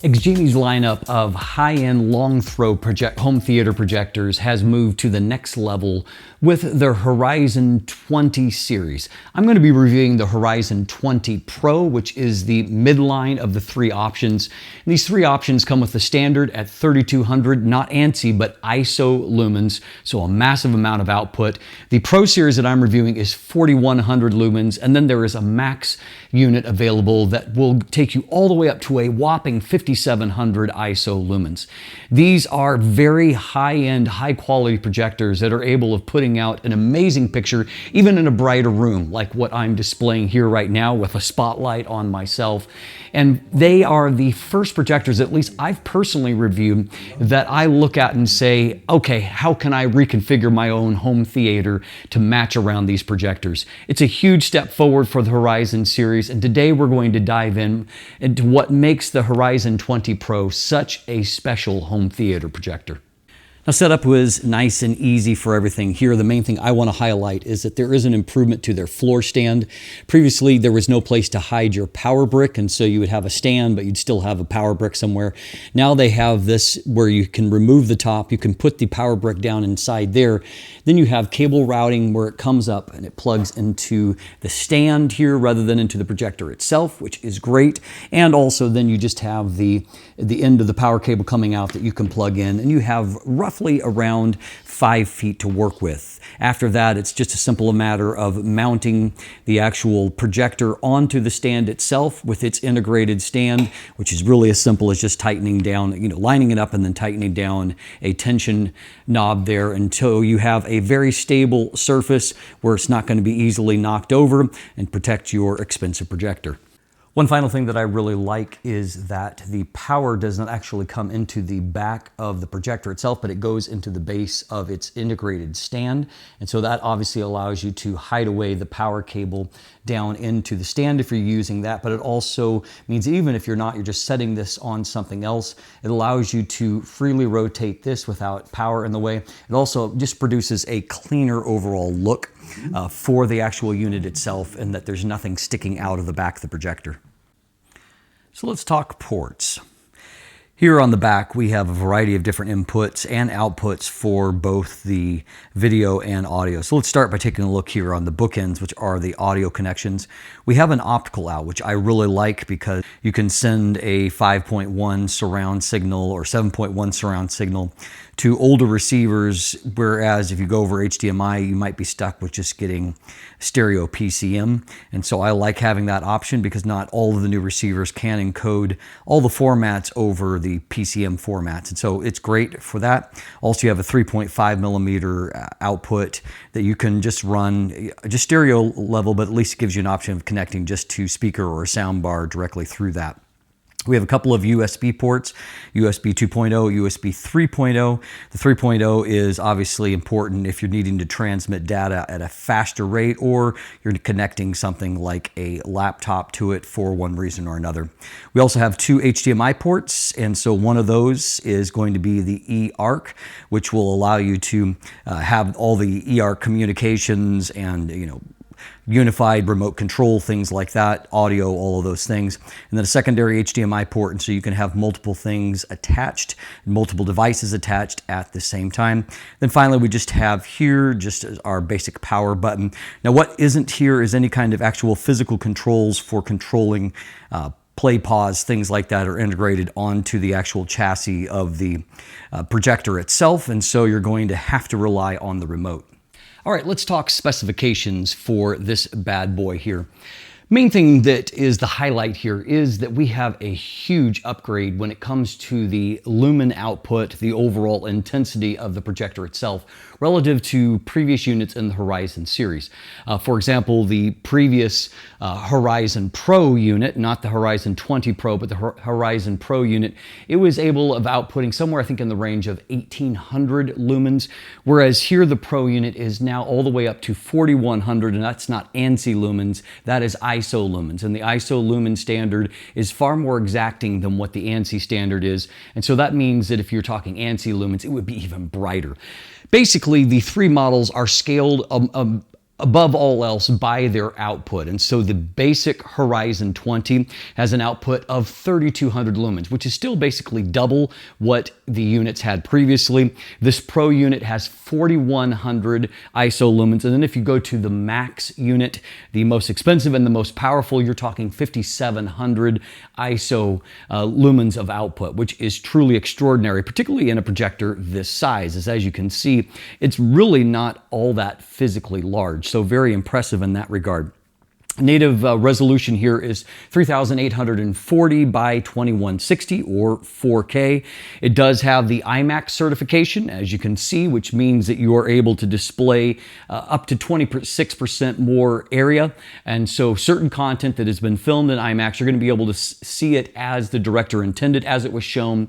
XGIMI's lineup of high-end long-throw home theater projectors has moved to the next level with their Horizon 20 series. I'm going to be reviewing the Horizon 20 Pro, which is the midline of the three options. And these three options come with the standard at 3200, not ANSI, but ISO lumens, so a massive amount of output. The Pro series that I'm reviewing is 4100 lumens, and then there is a max unit available that will take you all the way up to a whopping 5700 ISO lumens. These are very high-end, high-quality projectors that are able of putting out an amazing picture, even in a brighter room, like what I'm displaying here right now with a spotlight on myself. And they are the first projectors, at least I've personally reviewed, that I look at and say, okay, how can I reconfigure my own home theater to match around these projectors? It's a huge step forward for the Horizon series, and today we're going to dive into what makes the Horizon 20 Pro such a special home theater projector. Now, setup was nice and easy for everything here. The main thing I want to highlight is that there is an improvement to their floor stand. Previously, there was no place to hide your power brick, and so you would have a stand, but you'd still have a power brick somewhere. Now they have this where you can remove the top, you can put the power brick down inside there. Then you have cable routing where it comes up and it plugs into the stand here rather than into the projector itself, which is great. And also then you just have the end of the power cable coming out that you can plug in, and you have roughly around 5 feet to work with. After that, it's just a simple matter of mounting the actual projector onto the stand itself with its integrated stand, which is really as simple as just tightening down, lining it up and then tightening down a tension knob there until you have a very stable surface where it's not going to be easily knocked over and protect your expensive projector. One final thing that I really like is that the power does not actually come into the back of the projector itself, but it goes into the base of its integrated stand. And so that obviously allows you to hide away the power cable down into the stand if you're using that. But it also means that even if you're not, you're just setting this on something else, it allows you to freely rotate this without power in the way. It also just produces a cleaner overall look for the actual unit itself, and that there's nothing sticking out of the back of the projector. So let's talk ports. Here on the back, we have a variety of different inputs and outputs for both the video and audio. So let's start by taking a look here on the bookends, which are the audio connections. We have an optical out, which I really like because you can send a 5.1 surround signal or 7.1 surround signal to older receivers, whereas if you go over HDMI, you might be stuck with just getting stereo PCM. And so I like having that option because not all of the new receivers can encode all the formats over the PCM formats. And so it's great for that. Also, you have a 3.5 millimeter output that you can just run just stereo level, but at least it gives you an option of connecting just to speaker or a sound bar directly through that. We have a couple of USB ports, USB 2.0, USB 3.0. The 3.0 is obviously important if you're needing to transmit data at a faster rate or you're connecting something like a laptop to it for one reason or another. We also have two HDMI ports, and so one of those is going to be the eARC, which will allow you to have all the eARC communications and, unified remote control, things like that, audio, all of those things. And then a secondary HDMI port, and so you can have multiple things attached, multiple devices attached at the same time. Then finally, we just have here just our basic power button. Now, what isn't here is any kind of actual physical controls for controlling play, pause, things like that are integrated onto the actual chassis of the projector itself, and so you're going to have to rely on the remote. All right, let's talk specifications for this bad boy here. Main thing that is the highlight here is that we have a huge upgrade when it comes to the lumen output, the overall intensity of the projector itself, relative to previous units in the Horizon series. For example, the previous Horizon Pro unit, not the Horizon 20 Pro, but the Horizon Pro unit, it was able of outputting somewhere, I think, in the range of 1800 lumens, whereas here the Pro unit is now all the way up to 4100, and that's not ANSI lumens, that is ISO lumens. And the ISO lumen standard is far more exacting than what the ANSI standard is, and so that means that if you're talking ANSI lumens, it would be even brighter. Basically, the three models are scaled above all else by their output. And so the basic Horizon 20 has an output of 3200 lumens, which is still basically double what the units had previously. This Pro unit has 4100 ISO lumens. And then if you go to the Max unit, the most expensive and the most powerful, you're talking 5700 ISO lumens of output, which is truly extraordinary, particularly in a projector this size. As you can see, it's really not all that physically large. So very impressive in that regard. Native resolution here is 3840 by 2160 or 4K. It does have the IMAX certification, as you can see, which means that you are able to display up to 26% more area. And so certain content that has been filmed in IMAX, you're going to be able to see it as the director intended, as it was shown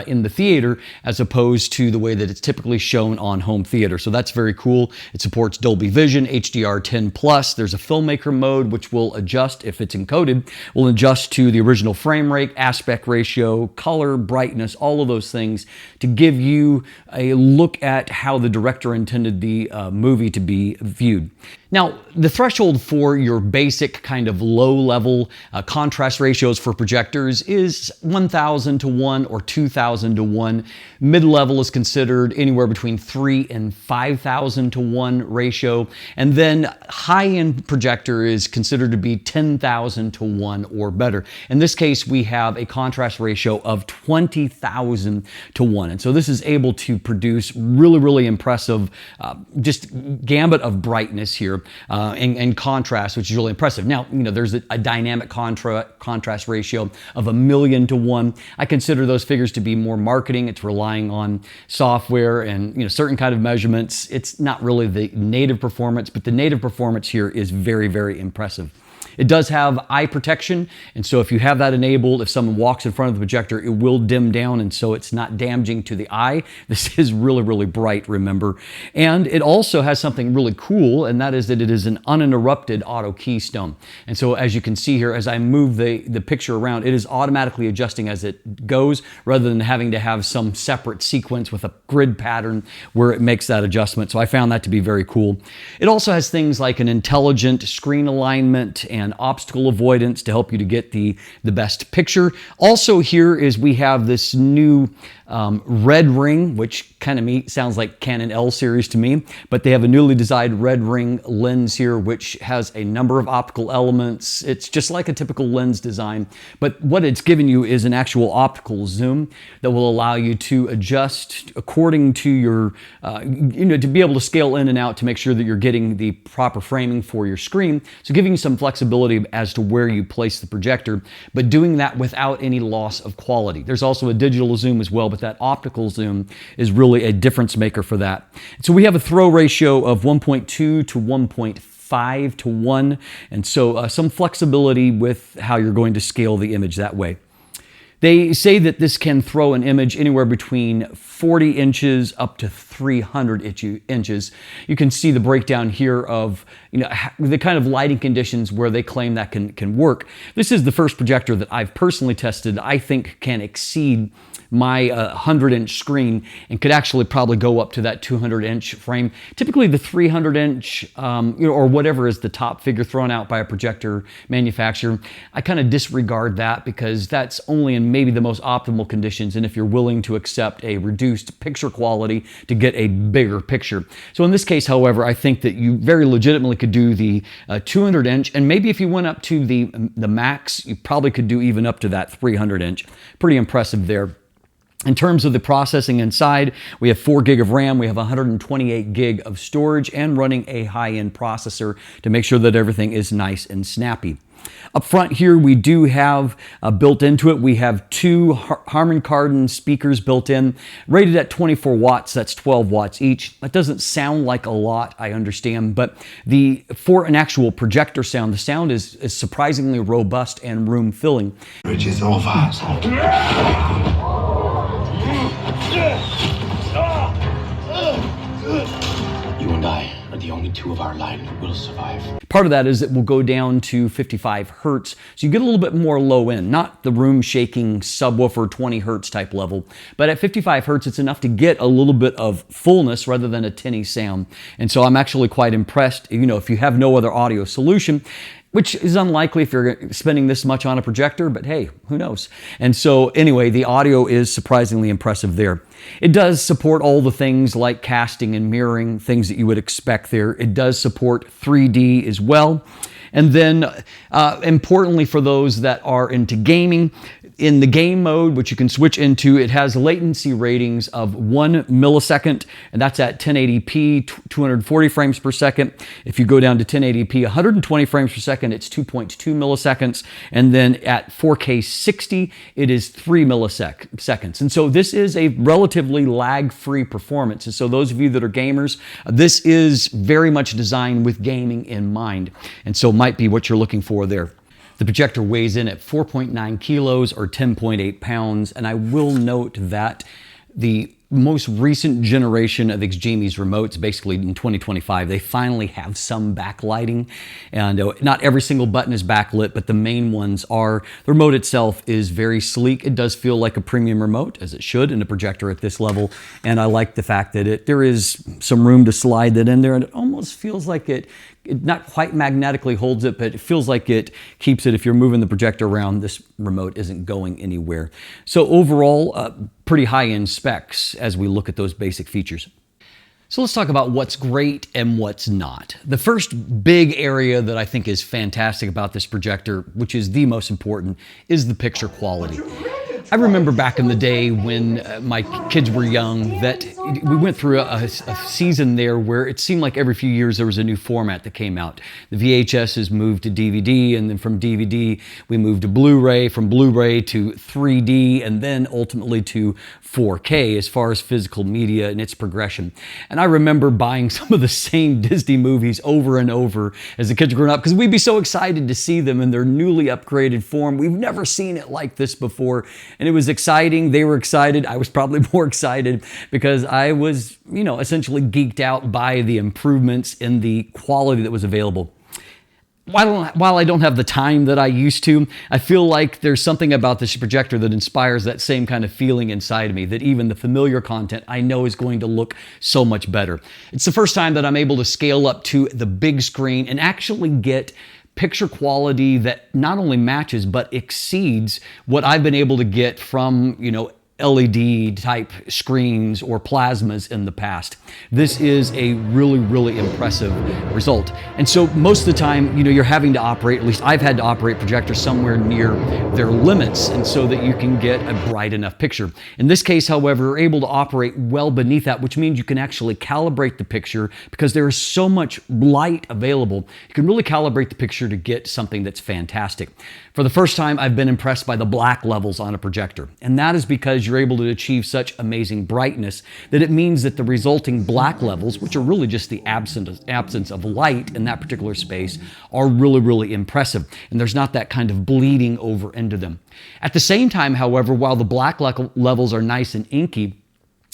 in the theater, as opposed to the way that it's typically shown on home theater. So that's very cool. It supports Dolby Vision, HDR10+. There's a filmmaker mode, which will adjust, if it's encoded, will adjust to the original frame rate, aspect ratio, color, brightness, all of those things to give you a look at how the director intended the movie to be viewed. Now, the threshold for your basic kind of low-level contrast ratios for projectors is 1000 to 1 or 2000 to 1. Mid-level is considered anywhere between 3 and 5000 to 1 ratio. And then high-end projector is considered to be 10,000 to 1 or better. In this case, we have a contrast ratio of 20,000 to 1. And so this is able to produce really, really impressive just gambit of brightness here. And contrast, which is really impressive. Now, there's a dynamic contrast ratio of 1,000,000 to 1. I consider those figures to be more marketing. It's relying on software and certain kind of measurements. It's not really the native performance, but the native performance here is very, very impressive. It does have eye protection, and so if you have that enabled, if someone walks in front of the projector, it will dim down, and so it's not damaging to the eye. This is really, really bright, remember. And it also has something really cool, and that is that it is an uninterrupted auto keystone. And so as you can see here, as I move the picture around, it is automatically adjusting as it goes, rather than having to have some separate sequence with a grid pattern where it makes that adjustment. So I found that to be very cool. It also has things like an intelligent screen alignment and obstacle avoidance to help you to get the best picture. Also here is we have this new red ring, which kind of sounds like Canon L series to me, but they have a newly designed red ring lens here, which has a number of optical elements. It's just like a typical lens design, but what it's given you is an actual optical zoom that will allow you to adjust according to your, to be able to scale in and out to make sure that you're getting the proper framing for your screen. So giving you some flexibility as to where you place the projector, but doing that without any loss of quality. There's also a digital zoom as well, but that optical zoom is really a difference maker for that. So we have a throw ratio of 1.2 to 1.5 to 1, and so some flexibility with how you're going to scale the image that way. They say that this can throw an image anywhere between 40 inches up to 300 inches. You can see the breakdown here of the kind of lighting conditions where they claim that can work. This is the first projector that I've personally tested I think can exceed my 100-inch screen and could actually probably go up to that 200-inch frame. Typically the 300-inch or whatever is the top figure thrown out by a projector manufacturer, I kind of disregard that because that's only in maybe the most optimal conditions and if you're willing to accept a reduced picture quality to get a bigger picture. So in this case, however, I think that you very legitimately could do the 200-inch, and maybe if you went up to the max, you probably could do even up to that 300-inch. Pretty impressive there. In terms of the processing inside, we have 4 gig of RAM, we have 128 gig of storage, and running a high-end processor to make sure that everything is nice and snappy. Up front here, we do have built into it, we have 2 Harman Kardon speakers built in, rated at 24 watts, that's 12 watts each. That doesn't sound like a lot, I understand, but for an actual projector sound, the sound is surprisingly robust and room-filling. Bridge is over. You and I are the only two of our line who will survive. Part of that is it will go down to 55 hertz, so you get a little bit more low end, not the room shaking subwoofer 20 hertz type level, but at 55 hertz it's enough to get a little bit of fullness rather than a tinny sound. And so I'm actually quite impressed. You know, if you have no other audio solution, which is unlikely if you're spending this much on a projector, but hey, who knows? And so anyway, the audio is surprisingly impressive there. It does support all the things like casting and mirroring, things that you would expect there. It does support 3D as well. And then importantly for those that are into gaming, in the game mode, which you can switch into, it has latency ratings of 1 millisecond, and that's at 1080p, 240 frames per second. If you go down to 1080p, 120 frames per second, it's 2.2 milliseconds. And then at 4K 60, it is 3 milliseconds. And so this is a relatively lag-free performance. And so those of you that are gamers, this is very much designed with gaming in mind. And so might be what you're looking for there. The projector weighs in at 4.9 kilos or 10.8 pounds, and I will note that the most recent generation of XGIMI's remotes, basically in 2025, they finally have some backlighting, and not every single button is backlit, but the main ones are. The remote itself is very sleek. It does feel like a premium remote, as it should in a projector at this level, and I like the fact that there is some room to slide that in there, and it almost feels like it not quite magnetically holds it, but it feels like it keeps it. If you're moving the projector around, this remote isn't going anywhere. So overall, pretty high-end specs as we look at those basic features. So let's talk about what's great and what's not. The first big area that I think is fantastic about this projector, which is the most important, is the picture quality. I remember back in the day when my kids were young that we went through a season there where it seemed like every few years there was a new format that came out. The VHS has moved to DVD, and then from DVD we moved to Blu-ray, from Blu-ray to 3D, and then ultimately to 4K as far as physical media and its progression. And I remember buying some of the same Disney movies over and over as the kids were growing up because we'd be so excited to see them in their newly upgraded form. We've never seen it like this before. And it was exciting. They were excited. I was probably more excited because I was, essentially geeked out by the improvements in the quality that was available. While I don't have the time that I used to, I feel like there's something about this projector that inspires that same kind of feeling inside of me, that even the familiar content I know is going to look so much better. It's the first time that I'm able to scale up to the big screen and actually get picture quality that not only matches but exceeds what I've been able to get from, LED type screens or plasmas in the past. This is a really, really impressive result. And so most of the time, you're having to operate, at least I've had to operate projectors somewhere near their limits, and so that you can get a bright enough picture. In this case, however, we're able to operate well beneath that, which means you can actually calibrate the picture because there is so much light available. You can really calibrate the picture to get something that's fantastic. For the first time, I've been impressed by the black levels on a projector, and that is because you're able to achieve such amazing brightness that it means that the resulting black levels, which are really just the absence of light in that particular space, are really, really impressive, and there's not that kind of bleeding over into them. At the same time, however, while the black levels are nice and inky,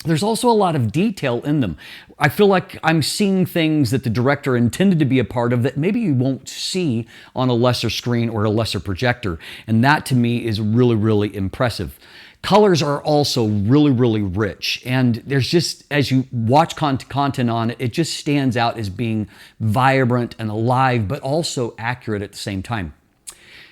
there's also a lot of detail in them. I feel like I'm seeing things that the director intended to be a part of that maybe you won't see on a lesser screen or a lesser projector. And that to me is really, really impressive. Colors are also really, really rich. And there's just, as you watch content on it, it just stands out as being vibrant and alive, but also accurate at the same time.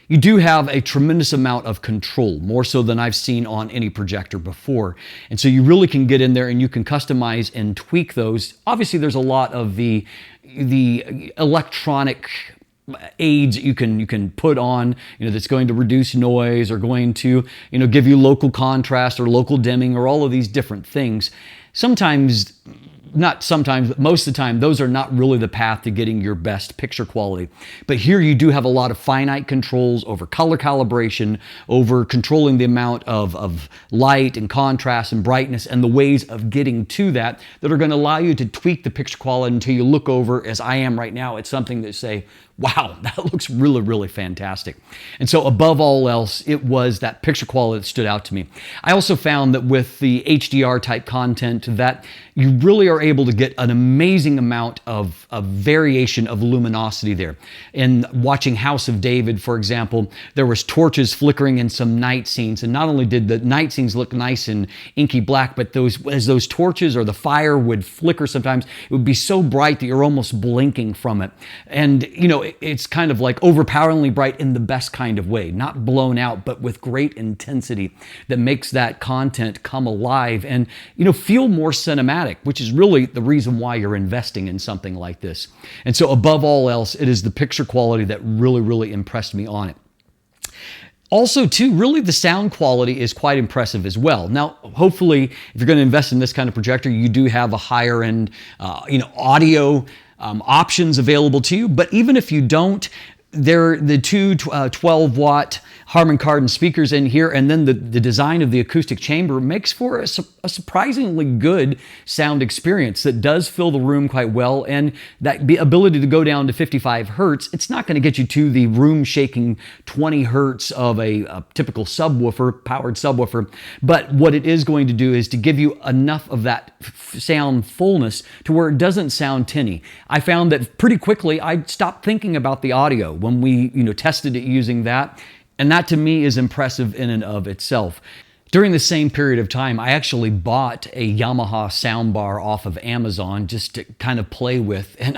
You do have a tremendous amount of control, more so than I've seen on any projector before. And so you really can get in there and you can customize and tweak those. Obviously, there's a lot of the electronic aids you can put on, that's going to reduce noise or going to, give you local contrast or local dimming or all of these different things. Not sometimes, but most of the time, those are not really the path to getting your best picture quality. But here you do have a lot of finite controls over color calibration, over controlling the amount of light and contrast and brightness and the ways of getting to that are going to allow you to tweak the picture quality until you look over, as I am right now, at something that say, wow, that looks really, really fantastic. And so above all else, it was that picture quality that stood out to me. I also found that with the HDR type content that you really are able to get an amazing amount of variation of luminosity there. In watching House of David, for example, there was torches flickering in some night scenes, and not only did the night scenes look nice and inky black, but as those torches or the fire would flicker sometimes, it would be so bright that you're almost blinking from it. And it's kind of like overpoweringly bright in the best kind of way, not blown out, but with great intensity that makes that content come alive and feel more cinematic, which is really the reason why you're investing in something like this. And so above all else, it is the picture quality that really, really impressed me on it. Also, too, really the sound quality is quite impressive as well. Now, hopefully, if you're going to invest in this kind of projector, you do have a higher end, audio options available to you. But even if you don't, the two 12-watt Harman Kardon speakers in here, and then the design of the acoustic chamber makes for a surprisingly good sound experience that does fill the room quite well. And that ability to go down to 55 hertz, it's not going to get you to the room shaking 20 hertz of a typical subwoofer, powered subwoofer. But what it is going to do is to give you enough of that sound fullness to where it doesn't sound tinny. I found that pretty quickly I stopped thinking about the audio when we tested it using that. And that to me is impressive in and of itself. During the same period of time, I actually bought a Yamaha soundbar off of Amazon just to kind of play with. And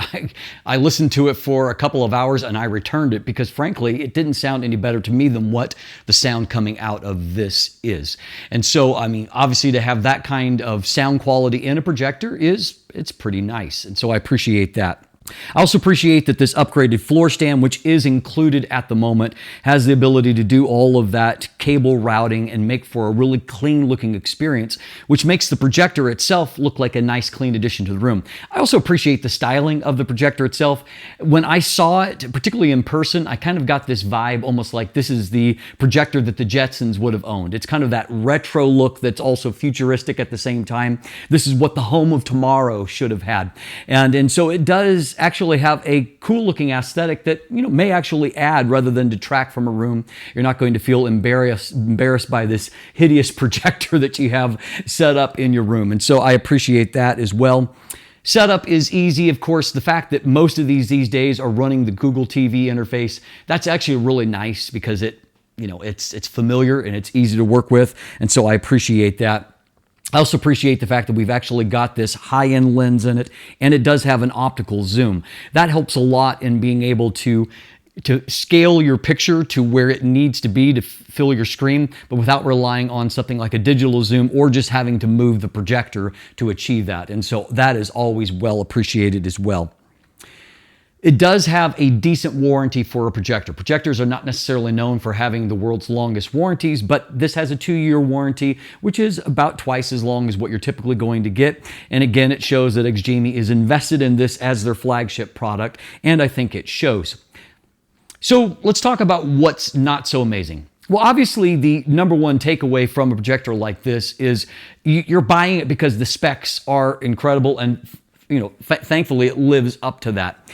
I listened to it for a couple of hours and I returned it because frankly, it didn't sound any better to me than what the sound coming out of this is. And so, obviously to have that kind of sound quality in a projector it's pretty nice. And so I appreciate that. I also appreciate that this upgraded floor stand, which is included at the moment, has the ability to do all of that cable routing and make for a really clean looking experience, which makes the projector itself look like a nice clean addition to the room. I also appreciate the styling of the projector itself. When I saw it, particularly in person, I kind of got this vibe almost like this is the projector that the Jetsons would have owned. It's kind of that retro look that's also futuristic at the same time. This is what the home of tomorrow should have had. And so it does actually have a cool looking aesthetic that may actually add rather than detract from a room. You're not going to feel embarrassed by this hideous projector that you have set up in your room. And so I appreciate that as well. Setup is easy. Of course, the fact that most of these days are running the Google TV interface, that's actually really nice because it's familiar and it's easy to work with. And so I appreciate that. I also appreciate the fact that we've actually got this high-end lens in it, and it does have an optical zoom. That helps a lot in being able to scale your picture to where it needs to be to fill your screen, but without relying on something like a digital zoom or just having to move the projector to achieve that. And so that is always well appreciated as well. It does have a decent warranty for a projector. Projectors are not necessarily known for having the world's longest warranties, but this has a 2-year warranty, which is about twice as long as what you're typically going to get. And again, it shows that XGIMI is invested in this as their flagship product, and I think it shows. So let's talk about what's not so amazing. Well, obviously, the number one takeaway from a projector like this is you're buying it because the specs are incredible, and thankfully it lives up to that.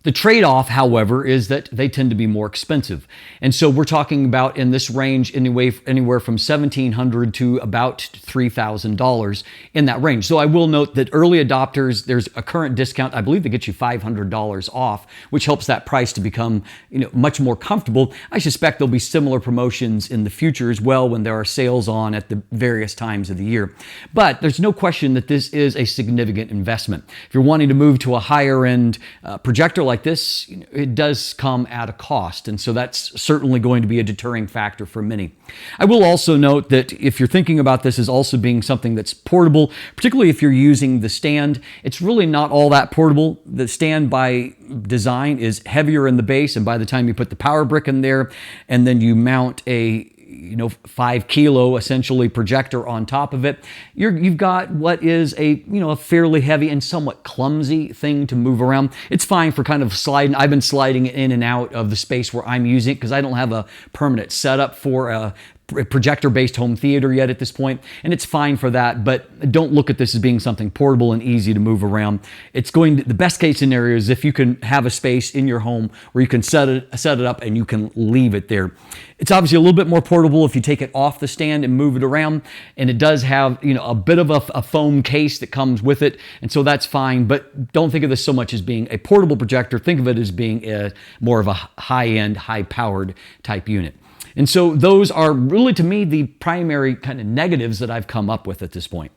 The trade-off, however, is that they tend to be more expensive. And so we're talking about in this range anywhere from $1,700 to about $3,000 in that range. So I will note that early adopters, there's a current discount. I believe they get you $500 off, which helps that price to become much more comfortable. I suspect there'll be similar promotions in the future as well when there are sales on at the various times of the year. But there's no question that this is a significant investment. If you're wanting to move to a higher end projector like this, it does come at a cost, and so that's certainly going to be a deterring factor for many. I will also note that if you're thinking about this as also being something that's portable, particularly if you're using the stand, it's really not all that portable. The stand by design is heavier in the base, and by the time you put the power brick in there and then you mount a 5 kilo essentially projector on top of it, you've got what is a fairly heavy and somewhat clumsy thing to move around. It's fine for kind of sliding. I've been sliding it in and out of the space where I'm using it because I don't have a permanent setup for a projector-based home theater yet at this point, and it's fine for that, but don't look at this as being something portable and easy to move around. The best case scenario is if you can have a space in your home where you can set it up and you can leave it there. It's obviously a little bit more portable if you take it off the stand and move it around, and it does have, a bit of a foam case that comes with it, and so that's fine, but don't think of this so much as being a portable projector. Think of it as being more of a high-end, high-powered type unit. And so those are really, to me, the primary kind of negatives that I've come up with at this point.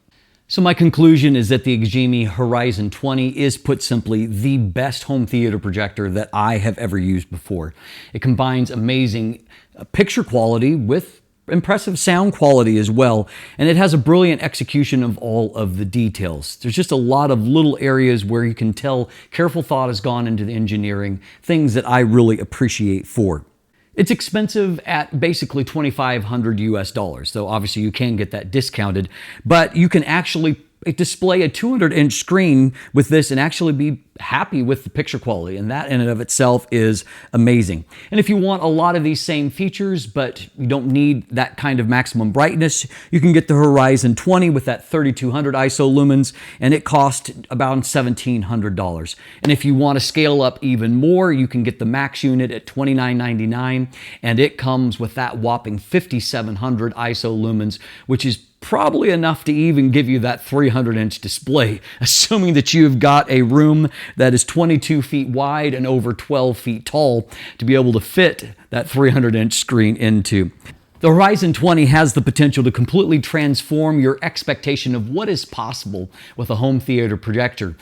So my conclusion is that the XGIMI Horizon 20 is, put simply, the best home theater projector that I have ever used before. It combines amazing picture quality with impressive sound quality as well, and it has a brilliant execution of all of the details. There's just a lot of little areas where you can tell careful thought has gone into the engineering, things that I really appreciate for. It's expensive at basically $2,500 US, so obviously you can get that discounted, but you can actually display a 200-inch screen with this and actually be happy with the picture quality, and that in and of itself is amazing. And if you want a lot of these same features, but you don't need that kind of maximum brightness, you can get the Horizon 20 with that 3200 ISO lumens, and it costs about $1,700. And if you want to scale up even more, you can get the Max unit at $29.99, and it comes with that whopping 5700 ISO lumens, which is probably enough to even give you that 300-inch display, assuming that you've got a room that is 22 feet wide and over 12 feet tall to be able to fit that 300-inch screen into. The Horizon 20 has the potential to completely transform your expectation of what is possible with a home theater projector.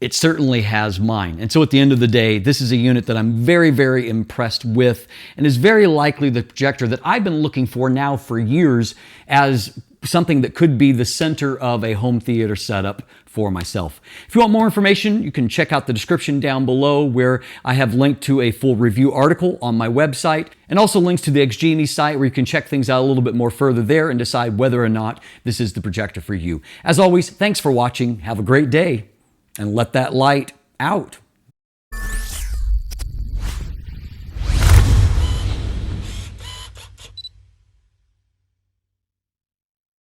It certainly has mine. And so at the end of the day, this is a unit that I'm very, very impressed with, and is very likely the projector that I've been looking for now for years as something that could be the center of a home theater setup for myself. If you want more information, you can check out the description down below, where I have linked to a full review article on my website, and also links to the XGIMI site where you can check things out a little bit more further there and decide whether or not this is the projector for you. As always, thanks for watching. Have a great day, and let that light out.